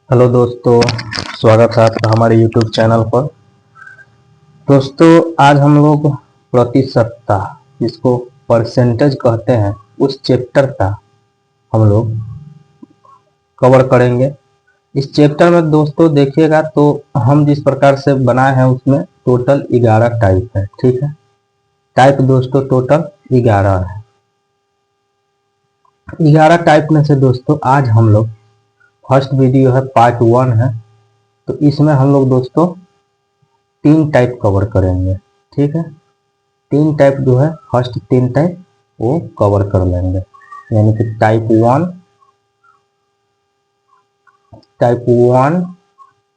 Hello दोस्तों, स्वागत है आपका हमारे यूट्यूब चैनल पर। दोस्तों, आज हम लोग प्रति सप्ताह, जिसको परसेंटेज कहते हैं, उस चैप्टर का हम लोग कवर करेंगे। इस चैप्टर में दोस्तों देखिएगा तो हम जिस प्रकार से बनाए हैं उसमें टोटल 11 टाइप है। ठीक है, टाइप दोस्तों टोटल 11 है। 11 टाइप में से दोस्तों आज हम लोग फर्स्ट वीडियो है, पार्ट 1 है, तो इसमें हम लोग दोस्तों 3 टाइप कवर करेंगे। ठीक है, 3 टाइप जो है, फर्स्ट 3 टाइप वो कवर कर लेंगे, यानी कि टाइप 1,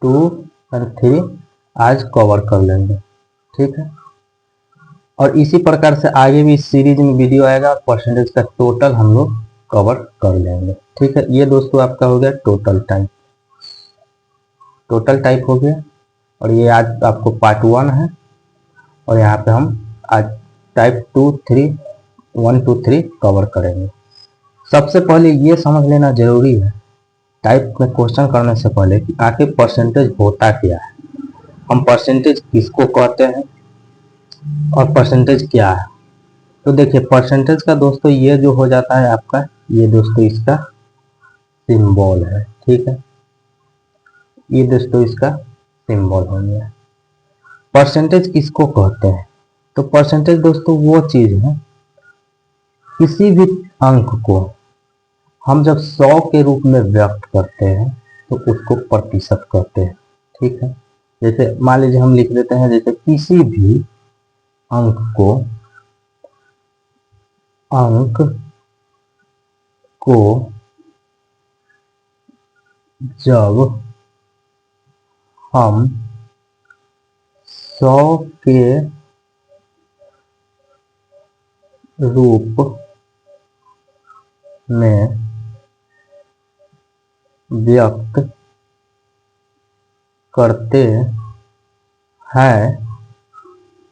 2 और 3 आज कवर कर लेंगे। ठीक है, और इसी प्रकार से आगे भी इस सीरीज में वीडियो आएगा, परसेंटेज का टोटल हम लोग कवर कर लेंगे। ठीक है, ये दोस्तों आपका हो गया टोटल टाइप हो गया। और ये आज आपको पार्ट 1 है, और यहाँ पे हम आज टाइप 2, 3, 1, 2, 3 कवर करेंगे। सबसे पहले ये समझ लेना जरूरी है टाइप में क्वेश्चन करने से पहले कि आखिर परसेंटेज होता क्या है, हम परसेंटेज किसको कहते हैं और परसेंटेज क्या है। तो देखिए, परसेंटेज का दोस्तों ये जो हो जाता है आपका, ये दोस्तों इसका सिंबल है। ठीक है, ये दोस्तों इसका सिंबल हो गया। परसेंटेज किसको कहते हैं? तो परसेंटेज दोस्तों वो चीज है, किसी भी अंक को हम जब 100 के रूप में व्यक्त करते हैं तो उसको प्रतिशत कहते हैं। ठीक है, जैसे मान लीजिए हम लिख देते हैं, जैसे किसी भी अंक को जब हम 100 के रूप में व्यक्त करते हैं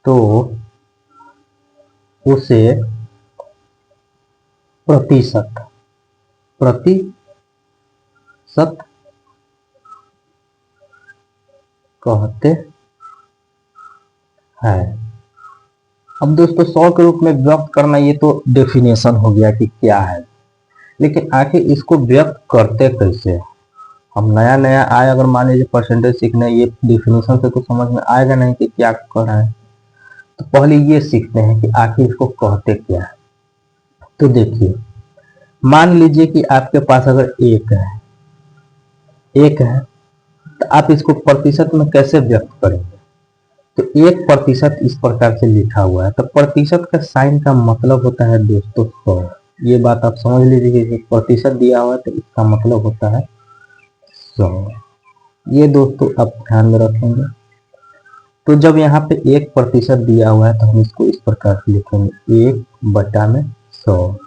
तो उसे प्रतिशत कहते हैं। अब दोस्तों 100 के रूप में व्यक्त करना, ये तो डेफिनेशन हो गया कि क्या है, लेकिन आखिर इसको व्यक्त करते कैसे हैं? हम नया नया आए, अगर मान लीजिए परसेंटेज सीखने, ये डेफिनेशन से तो समझ में आएगा नहीं कि क्या कर रहा है, तो पहले ये सीखते हैं कि आखिर इसको कहते क्या है। तो देखिए, मान लीजिए कि आपके पास अगर एक है तो आप इसको प्रतिशत में कैसे व्यक्त करेंगे? तो 1% इस प्रकार से लिखा हुआ है, तो प्रतिशत का साइन का मतलब होता है दोस्तों 100। ये बात आप समझ लीजिए कि प्रतिशत दिया हुआ है तो इसका मतलब होता है 100। ये दोस्तों आप ध्यान में रखेंगे। तो जब यहाँ पे 1% दिया हुआ है तो हम इसको इस प्रकार से लिखेंगे, 1/100।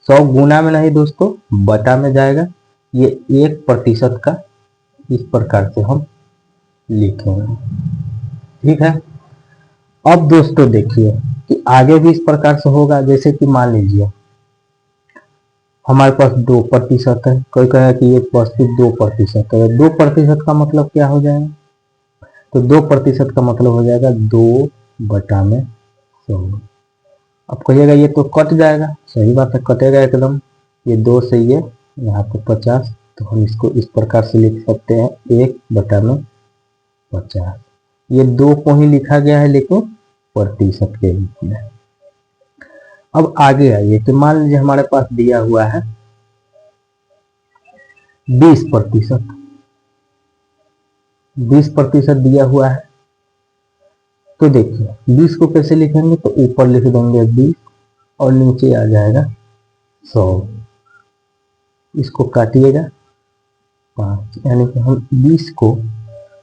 100 गुना में नहीं दोस्तों, बटा में जाएगा। ये 1% का इस प्रकार से हम लिखेंगे। ठीक है, अब दोस्तों देखिए कि आगे भी इस प्रकार से होगा। जैसे कि मान लीजिए हमारे पास 2% है, कोई कहे कि ये वस्तु 2% है, 2% का मतलब क्या हो जाएगा? तो 2% का मतलब हो जाएगा 2/100। अब कहिएगा ये तो कट जाएगा, सही बात है, कटेगा एकदम। ये 2 से ये यहाँ पे 50, तो हम इसको इस प्रकार से लिख सकते हैं 1/50। ये 2 को ही लिखा गया है लेकिन प्रतिशत के रूप में। अब आगे आइए कि मान लीजिए हमारे पास दिया हुआ है 20%। 20% दिया हुआ है, तो देखिए 20 को कैसे लिखेंगे? तो ऊपर लिख देंगे 20 और नीचे आ जाएगा 100। इसको काटिएगा 5, यानी कि हम 20 को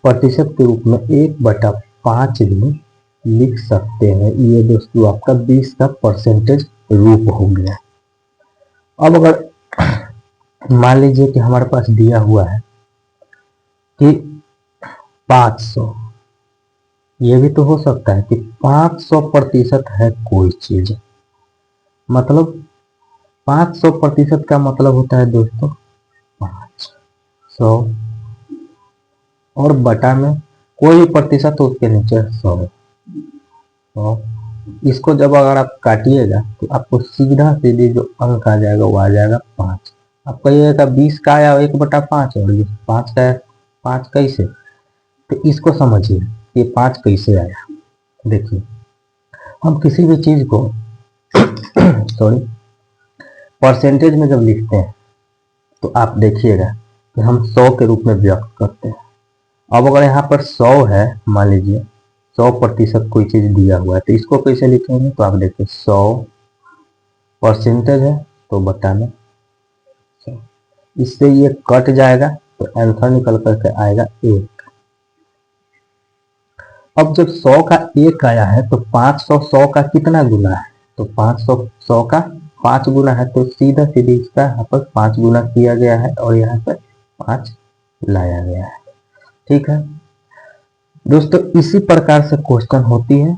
प्रतिशत के रूप में 1/5 भी लिख सकते हैं। ये दोस्तों आपका 20 का परसेंटेज रूप हो गया। अब अगर मान लीजिए कि हमारे पास दिया हुआ है कि 500, ये भी तो हो सकता है कि 500% है कोई चीज, मतलब 500% का मतलब होता है दोस्तों 5। 100 और बटा में कोई भी प्रतिशत तो उसके नीचे 100। इसको जब अगर आप काटिएगा तो आपको सीधा सीधे जो अंक आ जाएगा वो आ जाएगा 5। आप कहिएगा 20 का आया 1/5 और ये 5 का है, 5 कैसे? तो इसको समझिए ये 5 कैसे आया। देखिए हम किसी भी चीज को सॉरी परसेंटेज में जब लिखते हैं तो आप देखिएगा कि हम 100 के रूप में व्यक्त करते हैं। अब अगर यहाँ पर 100 है, मान लीजिए 100% कोई चीज दिया हुआ है तो इसको कैसे लिखेंगे? तो आप देखिए 100% है तो बटा में 100, इससे ये कट जाएगा तो आंसर निकल करके आएगा 1। अब जब 100 का 1 आया है तो 500 100 का कितना गुना है? तो 500 100 का 5 गुना है, तो सीधा सीधे इसका यहाँ पर 5 गुना किया गया है और यहाँ पर 5 लाया गया है। ठीक है दोस्तों, इसी प्रकार से क्वेश्चन होती है।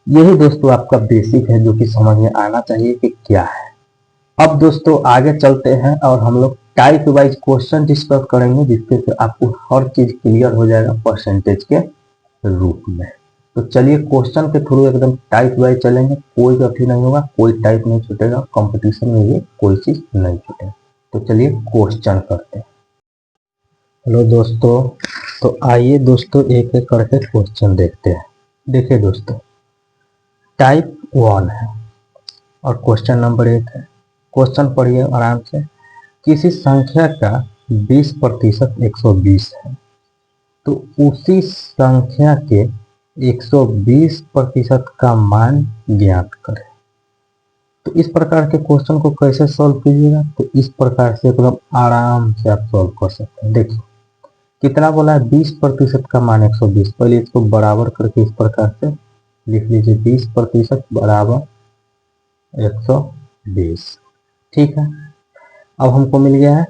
यही दोस्तों आपका बेसिक है जो कि समझ में आना चाहिए कि क्या है। अब दोस्तों आगे चलते हैं और हम लोग टाइप वाइज क्वेश्चन डिस्कस करेंगे जिससे कि आपको हर चीज क्लियर हो जाएगा परसेंटेज के रूप में। तो चलिए क्वेश्चन के थ्रू एकदम टाइप वाइज चलेंगे, कोई गलती नहीं होगा, कोई टाइप नहीं छूटेगा, कंपटीशन में भी कोई चीज नहीं छूटेगा। तो चलिए क्वेश्चन करते हैं। हेलो दोस्तों, तो आइए दोस्तों एक एक करके क्वेश्चन देखते हैं। देखिए दोस्तों टाइप 1 है और क्वेश्चन नंबर 1 है। क्वेश्चन पढ़िए आराम से। किसी संख्या का 20% 120 है तो उसी संख्या के 120% का मान ज्ञात करें। तो इस प्रकार के क्वेश्चन को कैसे सॉल्व कीजिएगा? तो इस प्रकार से एकदम आराम से आप सॉल्व कर सकते हैं। देखिए कितना बोला है? 20% का मान 120। पहले इसको बराबर करके इस प्रकार से लिख लीजिए, 20% बराबर 120। ठीक है, अब हमको मिल गया है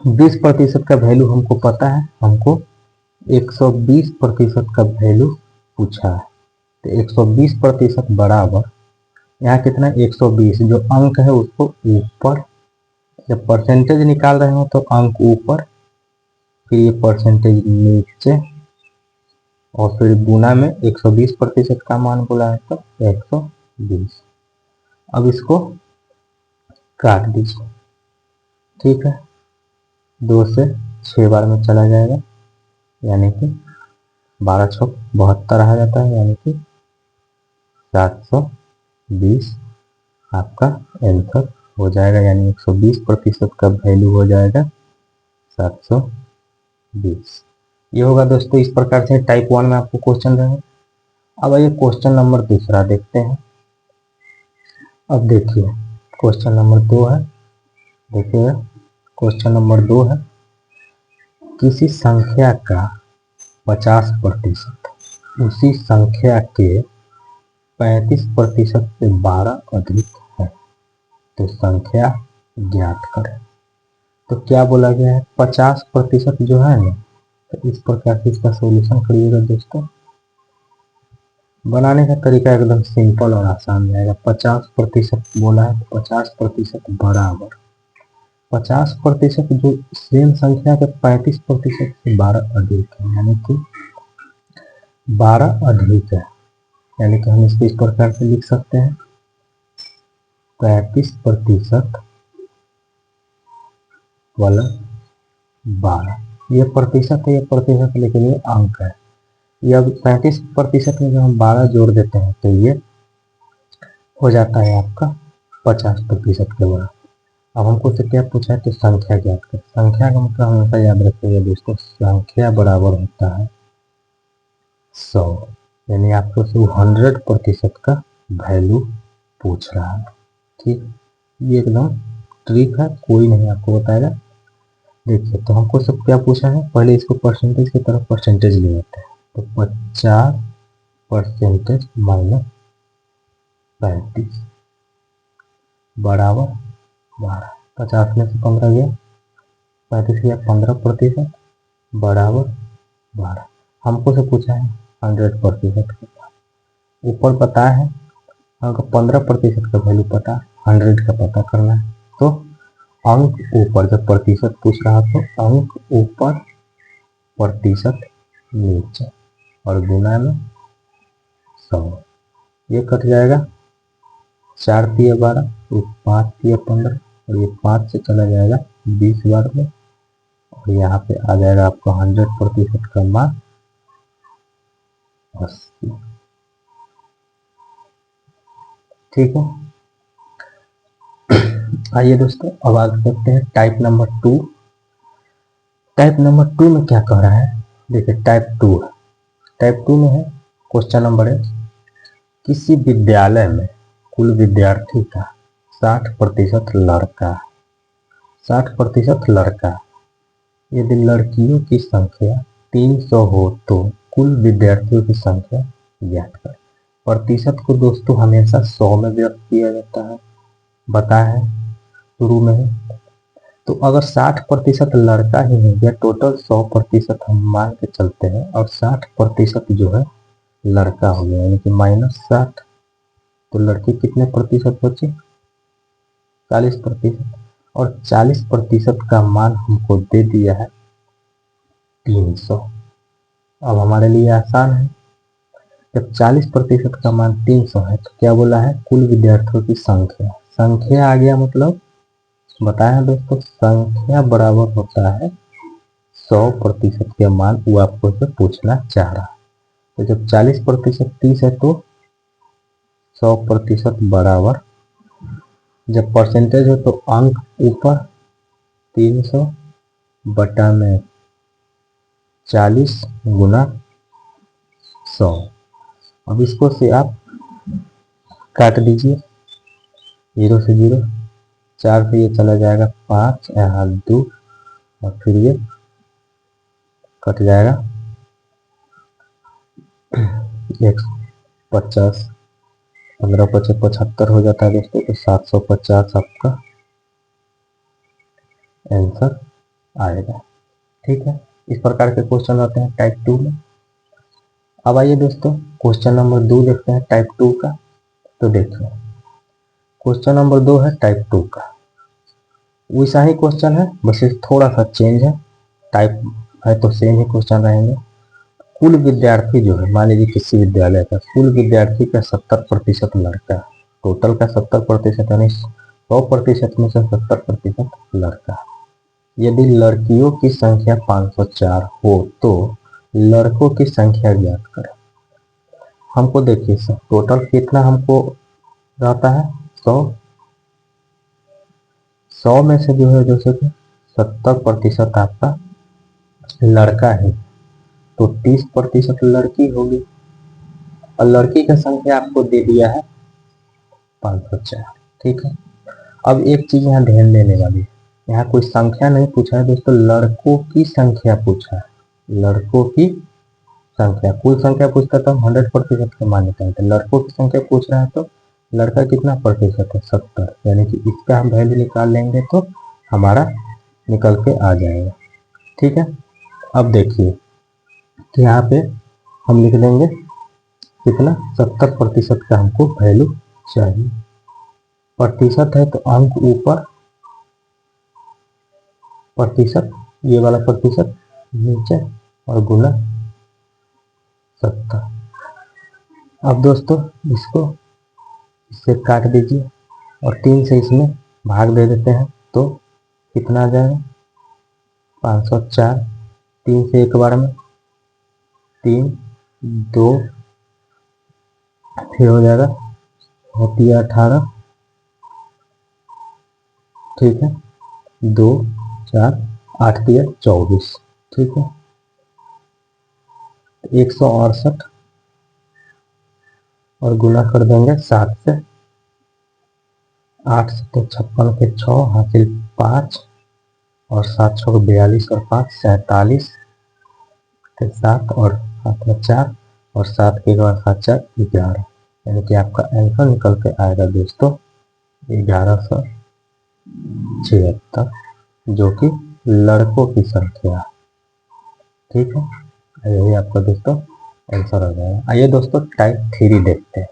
20% का वैल्यू हमको पता है, हमको 120% का वैल्यू पूछा है। तो 120% बराबर यहाँ कितना 120, जो अंक है उसको ऊपर, जब परसेंटेज निकाल रहे हो तो अंक ऊपर, फिर ये परसेंटेज नीचे और फिर गुना में 120% का मान बोला है तो 120। अब इसको काट दीजिए। ठीक है, 2 से 6 बार में चला जाएगा, यानी कि 12 6 72 आ जाता है, यानी कि 720 आपका आंसर हो जाएगा। यानी 120% का वैल्यू हो जाएगा 720। ये होगा दोस्तों। इस प्रकार से टाइप 1 में आपको क्वेश्चन रहेगा। अब आइए क्वेश्चन नंबर दूसरा देखते हैं। अब देखिए क्वेश्चन नंबर 2 है। देखिए क्वेश्चन नंबर 2 है, किसी संख्या का 50% उसी संख्या के 35% से 12 अधिक है तो संख्या ज्ञात करें। तो क्या बोला गया है? 50% जो है ना, तो इस प्रकार से इसका सॉल्यूशन करिएगा दोस्तों। बनाने का तरीका एकदम सिंपल और आसान रहेगा। 50% बोला है, 50% बराबर 50% जो सेम संख्या के 35% से 12 अधिक है, यानी कि 12 अधिक है, यानी कि हम इसको इस प्रकार से लिख सकते हैं 35% प्लस 12। ये प्रतिशत है, ये प्रतिशत, लेकिन ये अंक है। ये अब 35% में जब हम 12 जोड़ देते हैं तो ये हो जाता है आपका 50% के बराबर। अब हमको से क्या पूछा है? तो संख्या ज्ञात करें। संख्या का मतलब हमेशा याद रखिएगा दोस्तों, संख्या बराबर होता है 100, यानी आपको से 100% का वैल्यू पूछ रहा है। ठीक, ये एकदम ट्रिक है, कोई नहीं आपको बताएगा। देखिए तो हमको सब क्या पूछा है? पहले इसको परसेंटेज की तरफ परसेंटेज ले लेते हैं। तो 50% माइनस 35 बराबर 12। 50 में से 15 गया, 35 गया, 15% बराबर 12। हमको से पूछा है 100% का, ऊपर पता है हमको 15% का वैल्यू पता, 100 का पता करना है। तो अंक ऊपर, जब प्रतिशत पूछ रहा तो अंक ऊपर प्रतिशत नीचे और गुना में 100। ये कट जाएगा, 4 तिया 12, ये 5 तिया 15 और ये 5 से चला जाएगा 20 बार में और यहाँ पे आ जाएगा आपको 100% का मान 80। ठीक है, आइए दोस्तों अब आगे करते हैं टाइप नंबर 2। टाइप नंबर 2 में क्या कह रहा है, देखिए टाइप 2 है। टाइप 2 में है, क्वेश्चन नंबर है, किसी विद्यालय में कुल विद्यार्थी का 60% लड़का, 60% लड़का, यदि लड़कियों की संख्या 300 हो तो कुल विद्यार्थियों की संख्या ज्ञात करें। प्रतिशत को दोस्तों हमेशा 100 में व्यक्त किया जाता है, बताया है शुरू में है। तो अगर 60% लड़का ही है या टोटल 100% हम मान के चलते हैं और 60% जो है लड़का हो गया, यानी कि -60, तो लड़की कितने प्रतिशत बचे, 40%। और 40% का मान हमको दे दिया है 300। अब हमारे लिए आसान है, जब 40% का मान 300 है तो क्या बोला है, कुल विद्यार्थियों की संख्या, संख्या आ गया मतलब बताया दोस्तों, संख्या बराबर होता है 100% के मान, वो आपको से पूछना चाह रहा है। तो जब 40% 30 है तो 100% बराबर, जब परसेंटेज है तो अंक ऊपर 300 बटा में 40 गुना 100। अब इसको से आप काट दीजिए, 0 से 0, 4 से ये चला जाएगा 5, यहाँ 2 और फिर ये कट जाएगा 150, 15 पचे 75 हो जाता है दोस्तों, तो 750 आपका आंसर आएगा। ठीक है, इस प्रकार के क्वेश्चन आते हैं टाइप 2 में। अब आइए दोस्तों क्वेश्चन नंबर 2 देखते हैं टाइप 2 का। तो देखिए क्वेश्चन नंबर 2 है टाइप 2 का, वैसा ही क्वेश्चन है, बस थोड़ा सा चेंज है, टाइप है तो सेम ही क्वेश्चन रहेंगे। कुल विद्यार्थी जो है, मान लीजिए किसी विद्यालय का कुल विद्यार्थी का 70% लड़का, टोटल का 70% यानी 100% में से 70% लड़का। यदि लड़कियों की संख्या 504 हो तो लड़कों की संख्या ज्ञात करें। हमको देखिए सर टोटल कितना हमको रहता है 100 में से जो है जैसे कि 70% आपका लड़का है तो 30% लड़की होगी और लड़की का संख्या आपको दे दिया है 504। ठीक है, अब एक चीज यहाँ ध्यान देने वाली है, यहाँ कोई संख्या नहीं पूछा है दोस्तों, लड़कों की संख्या पूछा है, लड़कों की संख्या। कुल संख्या पूछता तो हम 100% के मान लेते हैं, तो लड़कों की संख्या पूछ रहा है तो लड़का कितना प्रतिशत है 70, यानी कि इसका हम वैल्यू निकाल लेंगे तो हमारा निकल के आ जाएगा। ठीक है, अब देखिए कि यहाँ पे हम लिख देंगे कितना 70% का हमको वैल्यू चाहिए। प्रतिशत है तो अंक ऊपर, प्रतिशत ये वाला प्रतिशत नीचे और गुना 70। अब दोस्तों इससे काट दीजिए और 3 से इसमें भाग दे देते हैं तो कितना आ जाएगा 504, 3 से एक बार में 3, 2 फिर हो जाएगा होती है 18। ठीक है, 2 4 8 दिया 24। ठीक है, 168 और गुना कर देंगे 7 से, 8 से तो 56 के 6 हासिल 5 और 7 6 42 और 5 47 के 7 और 7 में 4 और 7 के बाद 7 4 11, यानी कि आपका आंसर निकल के आएगा दोस्तों 1176, जो कि लड़कों की संख्या। ठीक है, यही आपका दोस्तों आंसर आ जाएगा। आइए दोस्तों टाइप 3 देखते हैं।